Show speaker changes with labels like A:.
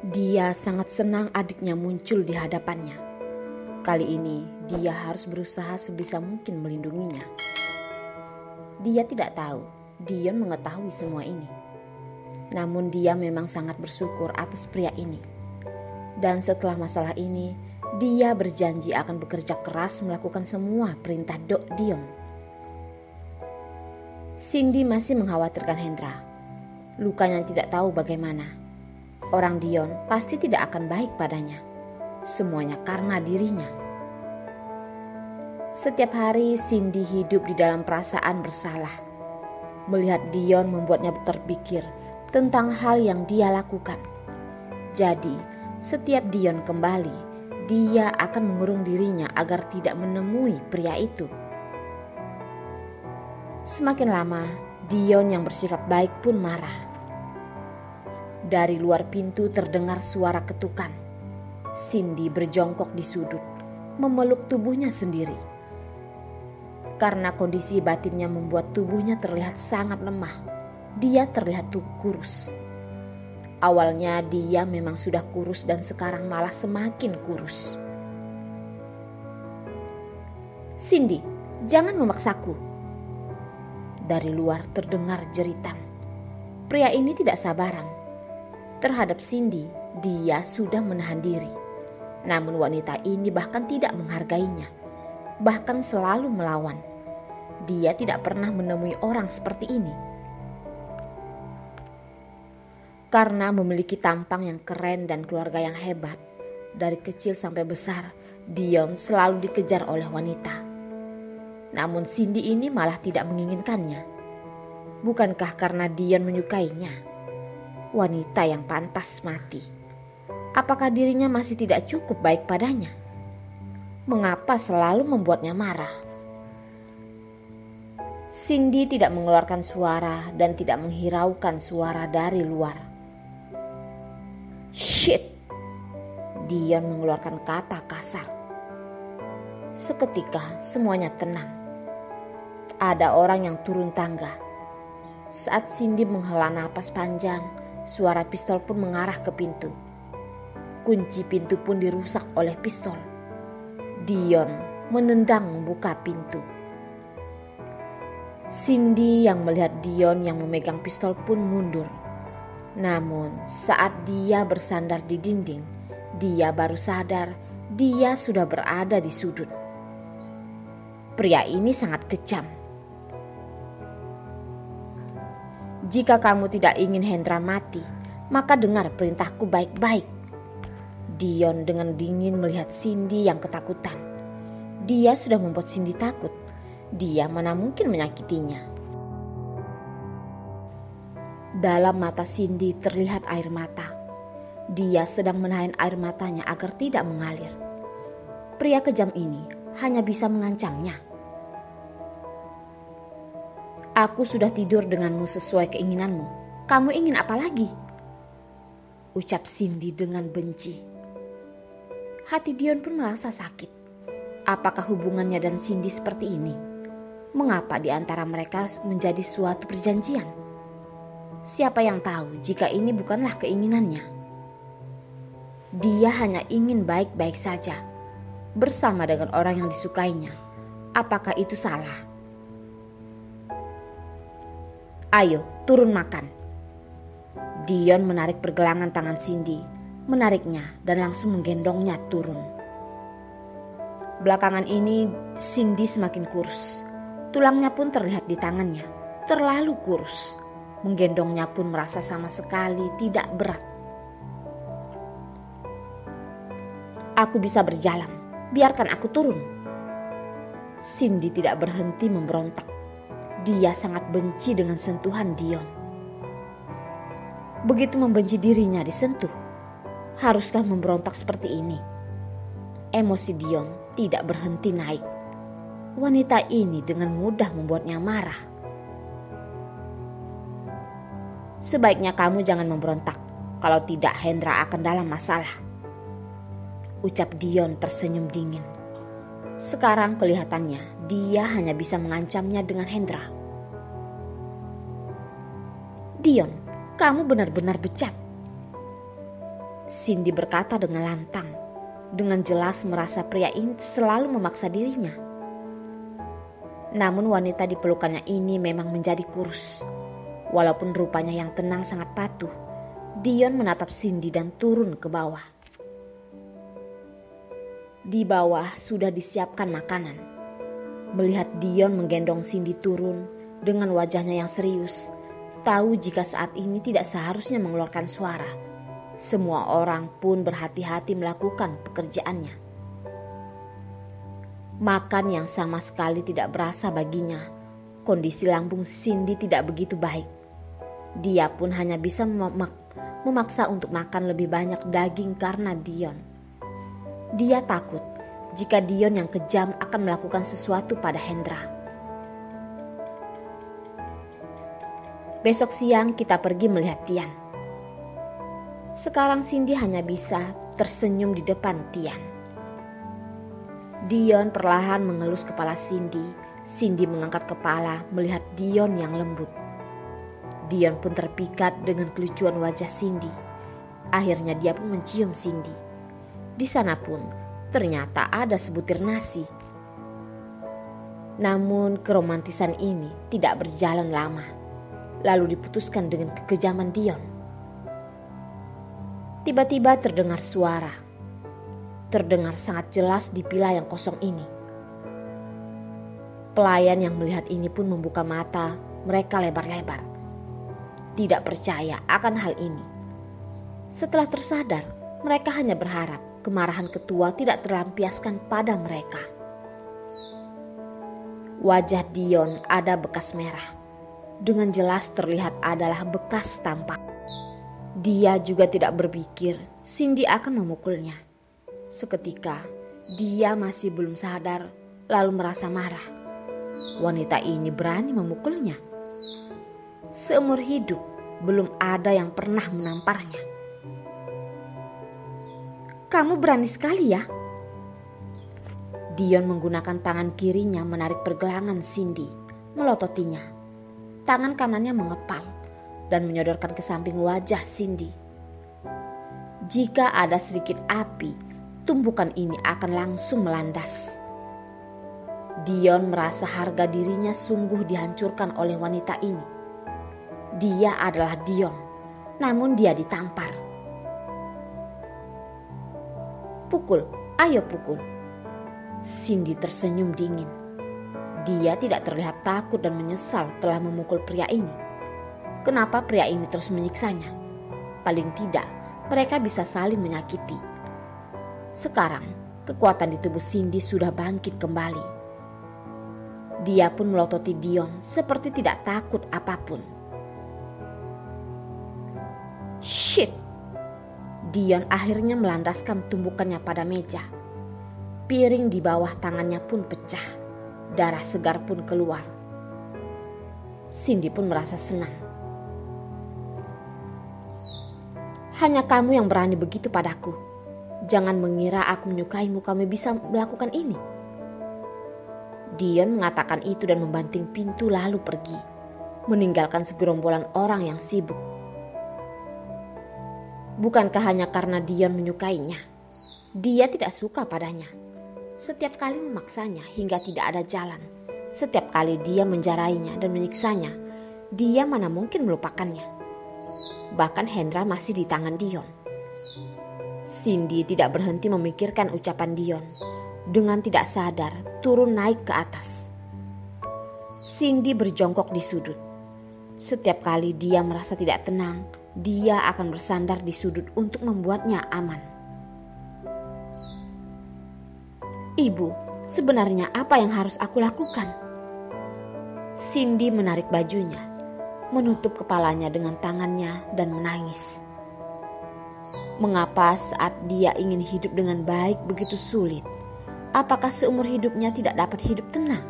A: Dia sangat senang adiknya muncul di hadapannya. Kali ini dia harus berusaha sebisa mungkin melindunginya. Dia tidak tahu Dion mengetahui semua ini. Namun dia memang sangat bersyukur atas pria ini. Dan setelah masalah ini, dia berjanji akan bekerja keras melakukan semua perintah Dion. Cindy masih mengkhawatirkan Hendra. Lukanya tidak tahu bagaimana. Orang Dion pasti tidak akan baik padanya. Semuanya karena dirinya. Setiap hari Cindy hidup di dalam perasaan bersalah. Melihat Dion membuatnya terpikir tentang hal yang dia lakukan. Jadi, setiap Dion kembali, dia akan mengurung dirinya agar tidak menemui pria itu. Semakin lama, Dion yang bersifat baik pun marah. Dari luar pintu terdengar suara ketukan. Cindy berjongkok di sudut, memeluk tubuhnya sendiri. Karena kondisi batinnya membuat tubuhnya terlihat sangat lemah, dia terlihat kurus. Awalnya dia memang sudah kurus dan sekarang malah semakin kurus. "Cindy, jangan memaksaku." Dari luar terdengar jeritan. Pria ini tidak sabaran. Terhadap Cindy, dia sudah menahan diri. Namun wanita ini bahkan tidak menghargainya. Bahkan selalu melawan. Dia tidak pernah menemui orang seperti ini. Karena memiliki tampang yang keren dan keluarga yang hebat, dari kecil sampai besar, Dion selalu dikejar oleh wanita. Namun Cindy ini malah tidak menginginkannya. Bukankah karena Dion menyukainya? Wanita yang pantas mati. Apakah dirinya masih tidak cukup baik padanya? Mengapa selalu membuatnya marah? Cindy tidak mengeluarkan suara dan tidak menghiraukan suara dari luar. "Shit!" Dion mengeluarkan kata kasar. Seketika semuanya tenang. Ada orang yang turun tangga. Saat Cindy menghela napas panjang, suara pistol pun mengarah ke pintu. Kunci pintu pun dirusak oleh pistol. Dion menendang membuka pintu. Cindy yang melihat Dion yang memegang pistol pun mundur. Namun saat dia bersandar di dinding, dia baru sadar dia sudah berada di sudut. Pria ini sangat kejam. "Jika kamu tidak ingin Hendra mati, maka dengar perintahku baik-baik." Dion dengan dingin melihat Cindy yang ketakutan. Dia sudah membuat Cindy takut. Dia mana mungkin menyakitinya. Dalam mata Cindy terlihat air mata. Dia sedang menahan air matanya agar tidak mengalir. Pria kejam ini hanya bisa mengancamnya. "Aku sudah tidur denganmu sesuai keinginanmu. Kamu ingin apa lagi?" ucap Cindy dengan benci. Hati Dion pun merasa sakit. Apakah hubungannya dan Cindy seperti ini? Mengapa di antara mereka menjadi suatu perjanjian? Siapa yang tahu jika ini bukanlah keinginannya? Dia hanya ingin baik-baik saja bersama dengan orang yang disukainya. Apakah itu salah? "Ayo, turun makan." Dion menarik pergelangan tangan Cindy, menariknya dan langsung menggendongnya turun. Belakangan ini Cindy semakin kurus. Tulangnya pun terlihat di tangannya, terlalu kurus. Menggendongnya pun merasa sama sekali tidak berat. "Aku bisa berjalan, biarkan aku turun." Cindy tidak berhenti memberontak. Dia sangat benci dengan sentuhan Dion. Begitu membenci dirinya disentuh. Haruskah memberontak seperti ini? Emosi Dion tidak berhenti naik. Wanita ini dengan mudah membuatnya marah. "Sebaiknya kamu jangan memberontak. Kalau tidak Hendra akan dalam masalah," ucap Dion tersenyum dingin. Sekarang kelihatannya dia hanya bisa mengancamnya dengan Hendra. "Dion, kamu benar-benar bejat." Cindy berkata dengan lantang, dengan jelas merasa pria ini selalu memaksa dirinya. Namun wanita di pelukannya ini memang menjadi kurus. Walaupun rupanya yang tenang sangat patuh, Dion menatap Cindy dan turun ke bawah. Di bawah sudah disiapkan makanan. Melihat Dion menggendong Cindy turun dengan wajahnya yang serius, tahu jika saat ini tidak seharusnya mengeluarkan suara. Semua orang pun berhati-hati melakukan pekerjaannya. Makan yang sama sekali tidak berasa baginya. Kondisi lambung Cindy tidak begitu baik. Dia pun hanya bisa memaksa untuk makan lebih banyak daging karena Dion. Dia takut jika Dion yang kejam akan melakukan sesuatu pada Hendra. Besok siang kita pergi melihat Tian. Sekarang Cindy hanya bisa tersenyum di depan Tian. Dion perlahan mengelus kepala Cindy. Cindy mengangkat kepala melihat Dion yang lembut. Dion pun terpikat dengan kelucuan wajah Cindy. Akhirnya dia pun mencium Cindy. Di sana pun ternyata ada sebutir nasi. Namun keromantisan ini tidak berjalan lama. Lalu diputuskan dengan kekejaman Dion. Tiba-tiba terdengar suara. Terdengar sangat jelas di pila yang kosong ini. Pelayan yang melihat ini pun membuka mata mereka lebar-lebar. Tidak percaya akan hal ini. Setelah tersadar, mereka hanya berharap kemarahan ketua tidak terlampiaskan pada mereka. Wajah Dion ada bekas merah. Dengan jelas terlihat adalah bekas tampar. Dia juga tidak berpikir Cindy akan memukulnya. Seketika dia masih belum sadar lalu merasa marah. Wanita ini berani memukulnya. Seumur hidup belum ada yang pernah menamparnya. Kamu berani sekali ya. Dion menggunakan tangan kirinya menarik pergelangan Cindy, melototinya. Tangan kanannya mengepal dan menyodorkan ke samping wajah Cindy. Jika ada sedikit api, tumpukan ini akan langsung melandas. Dion merasa harga dirinya sungguh dihancurkan oleh wanita ini. Dia adalah Dion, namun dia ditampar. Pukul, ayo pukul. Cindy tersenyum dingin. Dia tidak terlihat takut dan menyesal telah memukul pria ini. Kenapa pria ini terus menyiksanya? Paling tidak, mereka bisa saling menyakiti. Sekarang, kekuatan di tubuh Cindy sudah bangkit kembali. Dia pun melototi Dion seperti tidak takut apapun. Shit! Dion akhirnya melandaskan tumbukannya pada meja. Piring di bawah tangannya pun pecah. Darah segar pun keluar. Cindy pun merasa senang. Hanya kamu yang berani begitu padaku. Jangan mengira aku menyukaimu kamu bisa melakukan ini. Dion mengatakan itu dan membanting pintu lalu pergi. Meninggalkan segerombolan orang yang sibuk. Bukankah hanya karena Dion menyukainya? Dia tidak suka padanya. Setiap kali memaksanya hingga tidak ada jalan. Setiap kali dia menjarainya dan menyiksanya, dia mana mungkin melupakannya. Bahkan Hendra masih di tangan Dion. Cindy tidak berhenti memikirkan ucapan Dion. Dengan tidak sadar turun naik ke atas. Cindy berjongkok di sudut. Setiap kali dia merasa tidak tenang, dia akan bersandar di sudut untuk membuatnya aman. Ibu, sebenarnya apa yang harus aku lakukan? Cindy menarik bajunya, menutup kepalanya dengan tangannya dan menangis. Mengapa saat dia ingin hidup dengan baik begitu sulit? Apakah seumur hidupnya tidak dapat hidup tenang?